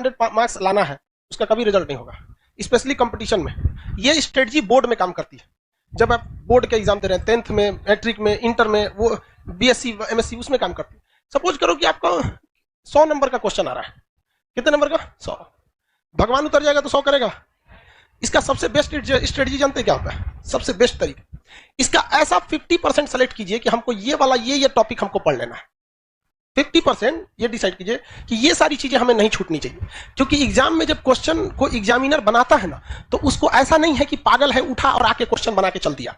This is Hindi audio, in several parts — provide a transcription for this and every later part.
100 मार्क्स लाना है, उसका कभी रिजल्ट नहीं होगा, स्पेशली कंपटीशन में। ये स्ट्रेटजी बोर्ड में काम करती है। जब आप बोर्ड के एग्जाम दे रहे हैं, 10th में, मैट्रिक में, इंटर में, वो बीएससी एमएससी, उसमें काम करती है। सपोज करो कि आपका 100 नंबर का क्वेश्चन आ रहा है, कितने नंबर का? 100। भगवान उतर जाएगा तो 100 करेगा। इसका सबसे बेस्ट स्ट्रेटजी जानते क्या होता है? सबसे बेस्ट तरीका, इसका ऐसा 50% सेलेक्ट कीजिए कि हमको ये वाला ये टॉपिक हमको पढ़ लेना है। 50% ये डिसाइड कीजिए कि ये सारी चीजें हमें नहीं छूटनी चाहिए, क्योंकि एग्जाम में जब क्वेश्चन को एग्जामिनर बनाता है ना, तो उसको ऐसा नहीं है कि पागल है उठा और आके क्वेश्चन बना के चल दिया।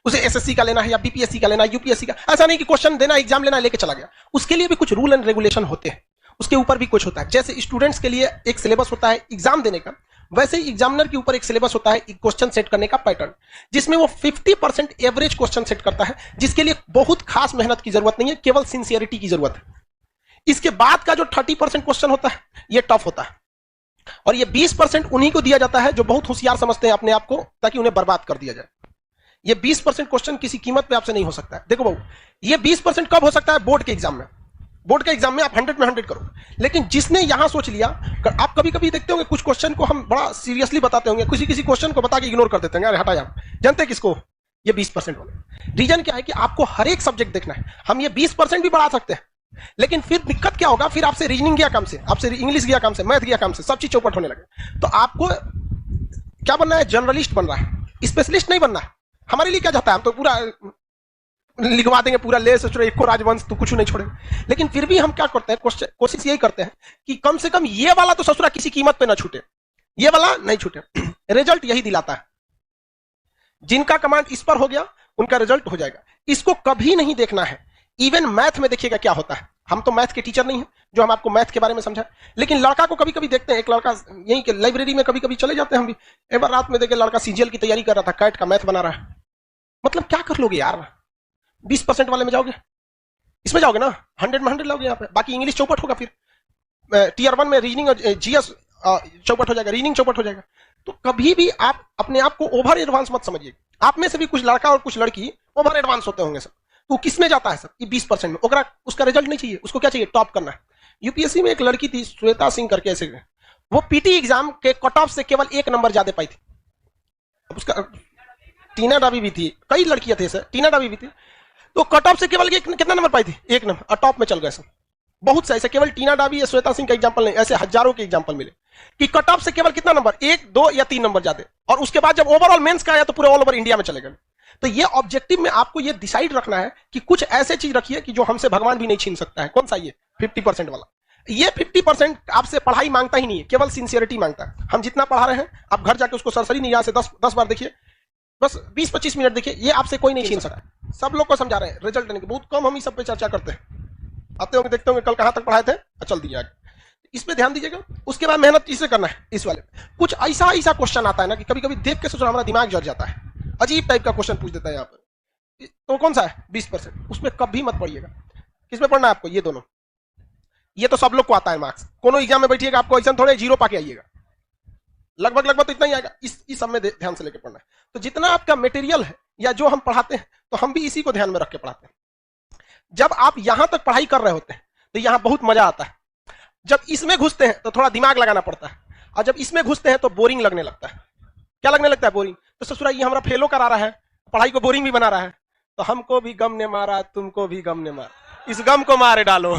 उसे एसएससी का लेना है या बीपीएससी का लेना है, यूपीएससी का, ऐसा नहीं कि क्वेश्चन देना, एग्जाम लेना, लेके चला गया। उसके लिए भी कुछ रूल एंड रेगुलेशन होते हैं, उसके ऊपर भी कुछ होता है। जैसे स्टूडेंट्स के लिए एक सिलेबस होता है एग्जाम देने का, वैसे ही एग्जामिनर के ऊपर एक सिलेबस होता है क्वेश्चन सेट करने का पैटर्न, जिसमें वो 50% एवरेज क्वेश्चन सेट करता है, जिसके लिए बहुत खास मेहनत की जरूरत नहीं है, केवल सिंसियरिटी की जरूरत है। इसके बाद का जो 30% क्वेश्चन होता है, ये टफ होता है, और ये 20% उन्हीं को दिया जाता है जो बहुत होशियार समझते हैं अपने आप को, ताकि उन्हें बर्बाद कर दिया जाए। ये 20% क्वेश्चन किसी कीमत पे आपसे नहीं हो सकता है। देखो बाबू, ये 20% कब हो सकता है? बोर्ड के एग्जाम में। बोर्ड के एग्जाम में आप 100 में 100 करो, लेकिन जिसने यहां सोच लिया, आप कभी कभी देखते होंगे कुछ क्वेश्चन को हम बड़ा सीरियसली बताते होंगे, किसी क्वेश्चन को बता के इग्नोर कर देते हैं, अरे हटा यार। जानते हैं किसको? ये 20% वाले। रीजन क्या है कि आपको हर एक सब्जेक्ट देखना है। हम ये 20% भी बढ़ा सकते हैं, लेकिन फिर दिक्कत क्या होगा? फिर आपसे रीजनिंग गया काम से, आपसे इंग्लिश गया काम से, मैथ गया काम से, सब चीज चौपट होने लगे। तो आपको क्या बनना है? जर्नलिस्ट बनना है, स्पेशलिस्ट नहीं बनना है। हमारे लिए क्या चाहता है? हम तो पूरा लिखवा देंगे, पूरा ले सोच रहे, एक राजवंश तो कुछ नहीं छोड़ेंगे। लेकिन फिर भी हम क्या करते हैं? कोशिश यही करते हैं कि कम से कम ये वाला तो ससुरा किसी कीमत पे ना छूटे, ये वाला नहीं छूटे। रिजल्ट यही दिलाता है। जिनका कमांड इस पर हो गया, उनका रिजल्ट हो जाएगा। इसको कभी नहीं देखना है। इवन मैथ में देखिएगा क्या होता है। हम तो मैथ के टीचर नहीं हैं जो हम आपको मैथ के बारे में समझाएं, लेकिन लड़का को कभी कभी देखते हैं। एक लड़का यहीं के लाइब्रेरी में कभी कभी चले जाते हैं हम भी। एक बार रात में देखे लड़का सीजीएल की तैयारी कर रहा था, कैट का मैथ बना रहा है। मतलब क्या कर लोगे यार? 20% वाले में जाओगे, इसमें जाओगे ना, 100 में 100 लाओगे यहाँ पे। बाकी इंग्लिश चौपट होगा, फिर टीयर 1 में रीजनिंग और जीएस चौपट हो जाएगा, रीजनिंग चौपट हो जाएगा। तो कभी भी आप अपने आप को ओवर एडवांस मत समझिए। आप में से भी कुछ लड़का और कुछ लड़की ओवर एडवांस होते होंगे सब। तो किस में जाता है सब? ये 20% में। ओकरा उसका रिजल्ट नहीं चाहिए, उसको क्या चाहिए? टॉप करना है। यूपीएससी में एक लड़की थी, श्वेता सिंह करके, ऐसे वो पीटी एग्जाम के कट ऑफ से केवल 1 नंबर ज्यादा पाई थी। अब उसका टीना डाबी भी थी, कई लड़कियां थे सर, टीना डाबी भी थी। तो कट ऑफ से केवल कितना नंबर पाई थी? 1 नंबर, और टॉप में चल गए सब। बहुत से ऐसे, केवल टीना डाबी या श्वेता सिंह का एग्जांपल नहीं, ऐसे हजारों के एग्जांपल मिले कि कट ऑफ से केवल कितना नंबर, 1, 2 या 3 नंबर ज्यादा, और उसके बाद जब ओवरऑल मेंस का आया तो पूरे ऑल ओवर इंडिया में चले गए। तो ये ऑब्जेक्टिव में आपको ये डिसाइड रखना है कि कुछ ऐसे चीज रखिए कि जो हमसे भगवान भी नहीं छीन सकता है। कौन सा? ये 50% वाला। ये 50% आपसे पढ़ाई मांगता ही नहीं है, केवल सिंसियरिटी मांगता है। हम जितना पढ़ा रहे हैं, आप घर जाके उसको सरसरी निगाह से 10 बार देखिए, बस 20-25 मिनट देखिए, ये आपसे कोई नहीं छीन सकता। सब लोग को समझा रहे हैं, रिजल्ट नहीं, बहुत कम हम इस सब पे चर्चा करते हैं। आते होंगे, देखते होंगे कल कहां तक पढ़ाए थे, चल दिया आगे। इस पे ध्यान दीजिएगा। उसके बाद मेहनत इसे करना है। इस वाले कुछ ऐसा क्वेश्चन आता है ना कि कभी कभी देख के सोचना हमारा दिमाग जल जाता है। अजीब टाइप का क्वेश्चन पूछ देता है यहाँ पर। तो कौन सा है? 20%। उसमें कभी मत पढ़िएगा। किसमें पढ़ना है आपको? ये दोनों। ये तो सब लोग को आता है मार्क्स। कोनो एग्जाम में बैठिएगा, आपको ऐसा थोड़े 0 पाके आइएगा, लगभग तो इतना ही आएगा। इस सब में ध्यान से लेकर पढ़ना है। तो जितना आपका मटेरियल है या जो हम पढ़ाते हैं, तो हम भी इसी को ध्यान में रख के पढ़ाते हैं। जब आप यहां तक पढ़ाई कर रहे होते हैं तो यहां बहुत मजा आता है। जब इसमें घुसते हैं तो थोड़ा दिमाग लगाना पड़ता है, और जब इसमें घुसते हैं तो बोरिंग लगने लगता है। क्या लगने लगता है? बोरिंग। तो ससुरा ये हमारा फेलो करा रहा है, पढ़ाई को बोरिंग भी बना रहा है। तो हमको भी गम ने मारा, तुमको भी गम ने मारा, इस गम को मारे डालो।